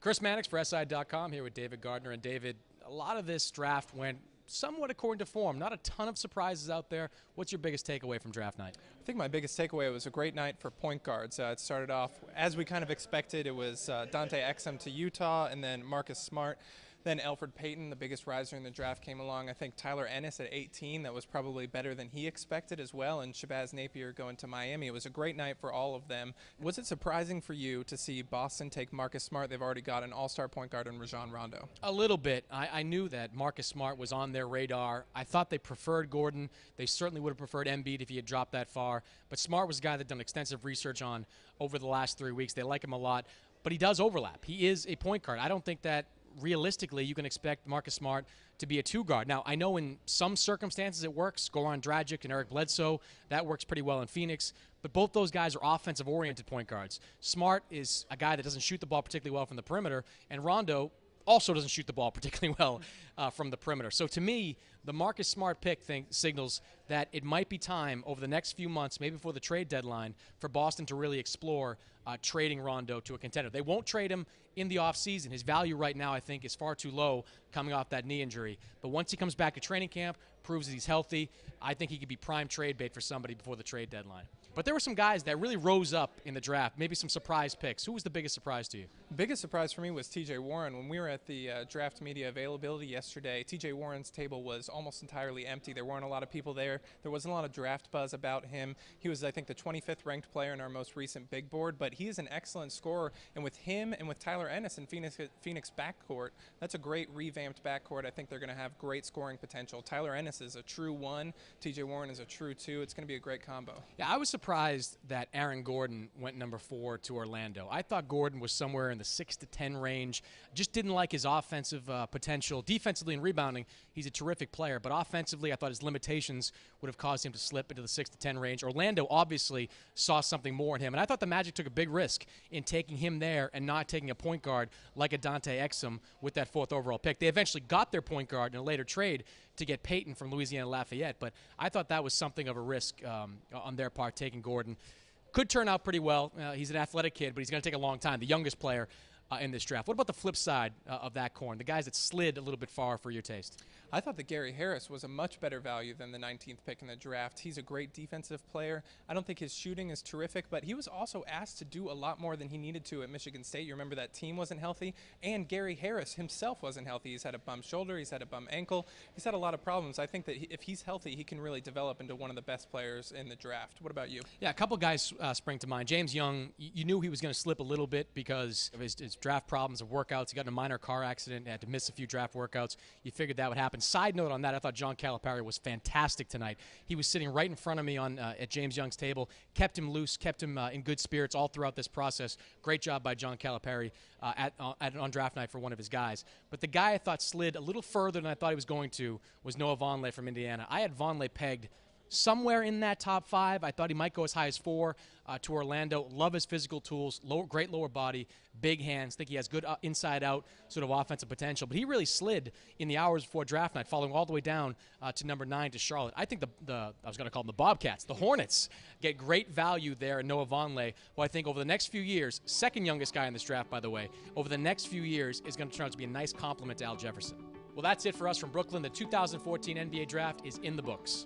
Chris Mannix for SI.com here with David Gardner. And David, a lot of this draft went somewhat according to form. Not a ton of surprises out there. What's your biggest takeaway from draft night? I think my biggest takeaway was a great night for point guards. It started off as we kind of expected. It was Dante Exum to Utah, and then Marcus Smart. Then Elfrid Payton, the biggest riser in the draft, came along. I think Tyler Ennis at 18, that was probably better than he expected as well, and Shabazz Napier going to Miami. It was a great night for all of them. Was it surprising for you to see Boston take Marcus Smart? They've already got an all-star point guard in Rajon Rondo. A little bit. I knew that Marcus Smart was on their radar. I thought they preferred Gordon. They certainly would have preferred Embiid if he had dropped that far. But Smart was a guy they've done extensive research on over the last 3 weeks. They like him a lot. But he does overlap. He is a point guard. I don't think that realistically you can expect Marcus Smart to be a two guard. Now, I know in some circumstances it works. Goran Dragic and Eric Bledsoe, that works pretty well in Phoenix. But both those guys are offensive-oriented point guards. Smart is a guy that doesn't shoot the ball particularly well from the perimeter, and Rondo also doesn't shoot the ball particularly well from the perimeter. So to me, the Marcus Smart pick signals that it might be time over the next few months, maybe before the trade deadline, for Boston to really explore trading Rondo to a contender. They won't trade him in the offseason. His value right now, I think, is far too low coming off that knee injury. But once he comes back to training camp, proves that he's healthy, I think he could be prime trade bait for somebody before the trade deadline. But there were some guys that really rose up in the draft, maybe some surprise picks. Who was the biggest surprise to you? The biggest surprise for me was T.J. Warren. When we were at the draft media availability yesterday, T.J. Warren's table was almost entirely empty. There weren't a lot of people there. There wasn't a lot of draft buzz about him. He was, I think, the 25th ranked player in our most recent big board, but he is an excellent scorer. And with him and with Tyler Ennis in Phoenix backcourt, that's a great revamped backcourt. I think they're going to have great scoring potential. Tyler Ennis is a true 1. T.J. Warren is a true 2. It's going to be a great combo. Yeah, I was surprised that Aaron Gordon went number 4 to Orlando. I thought Gordon was somewhere in the 6 to 10 range. Just didn't like his offensive potential. Defensively and rebounding, he's a terrific player, but offensively, I thought his limitations would have caused him to slip into the 6 to 10 range. Orlando obviously saw something more in him, and I thought the Magic took a big risk in taking him there and not taking a point guard like a Dante Exum with that 4th overall pick. They eventually got their point guard in a later trade to get Payton from Louisiana Lafayette, but I thought that was something of a risk on their part, taking Gordon. Could turn out pretty well. He's an athletic kid, but he's going to take a long time. The youngest player in this draft. What about the flip side of that coin, the guys that slid a little bit far for your taste? I thought that Gary Harris was a much better value than the 19th pick in the draft. He's a great defensive player. I don't think his shooting is terrific, but he was also asked to do a lot more than he needed to at Michigan State. You remember that team wasn't healthy, and Gary Harris himself wasn't healthy. He's had a bum shoulder, he's had a bum ankle, he's had a lot of problems. I think that if he's healthy, he can really develop into one of the best players in the draft. What about you? Yeah, a couple guys spring to mind. James Young, you knew he was going to slip a little bit because of his draft problems of workouts. He got in a minor car accident, had to miss a few draft workouts. You figured that would happen. Side note on that, I thought John Calipari was fantastic tonight. He was sitting right in front of me at James Young's table, kept him loose, kept him in good spirits all throughout this process. Great job by John Calipari on draft night for one of his guys. But the guy I thought slid a little further than I thought he was going to was Noah Vonleh from Indiana. I had Vonleh pegged somewhere in that top 5. I thought he might go as high as 4 to Orlando. Love his physical tools, great lower body, big hands. Think he has good inside-out sort of offensive potential. But he really slid in the hours before draft night, following all the way down to number 9 to Charlotte. I think I was going to call them the Bobcats, the Hornets, get great value there in Noah Vonleh, who I think over the next few years, second youngest guy in this draft, by the way, over the next few years is going to turn out to be a nice complement to Al Jefferson. Well, that's it for us from Brooklyn. The 2014 NBA Draft is in the books.